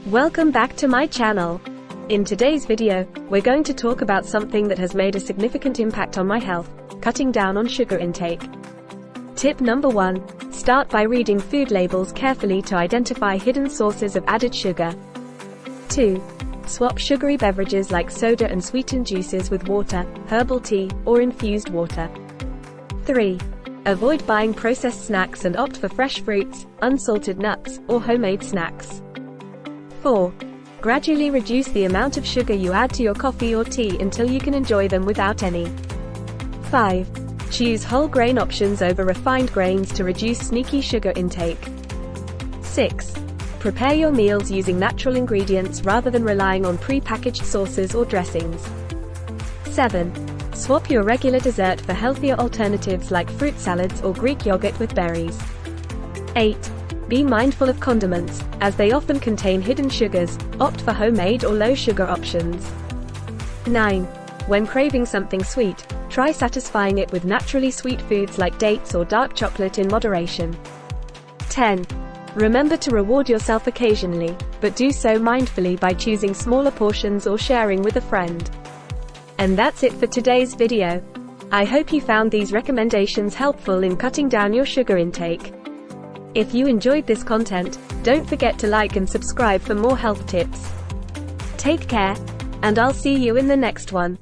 Welcome back to my channel. In today's video, we're going to talk about something that has made a significant impact on my health: cutting down on sugar intake. Tip number 1. Start by reading food labels carefully to identify hidden sources of added sugar. 2. Swap sugary beverages like soda and sweetened juices with water, herbal tea, or infused water. 3. Avoid buying processed snacks and opt for fresh fruits, unsalted nuts, or homemade snacks. 4. Gradually reduce the amount of sugar you add to your coffee or tea until you can enjoy them without any. 5. Choose whole grain options over refined grains to reduce sneaky sugar intake. 6. Prepare your meals using natural ingredients rather than relying on pre-packaged sauces or dressings. 7. Swap your regular dessert for healthier alternatives like fruit salads or Greek yogurt with berries. 8. Be mindful of condiments, as they often contain hidden sugars. Opt for homemade or low-sugar options. 9. When craving something sweet, try satisfying it with naturally sweet foods like dates or dark chocolate in moderation. 10. Remember to reward yourself occasionally, but do so mindfully by choosing smaller portions or sharing with a friend. And that's it for today's video. I hope you found these recommendations helpful in cutting down your sugar intake. If you enjoyed this content, don't forget to like and subscribe for more health tips. Take care, and I'll see you in the next one.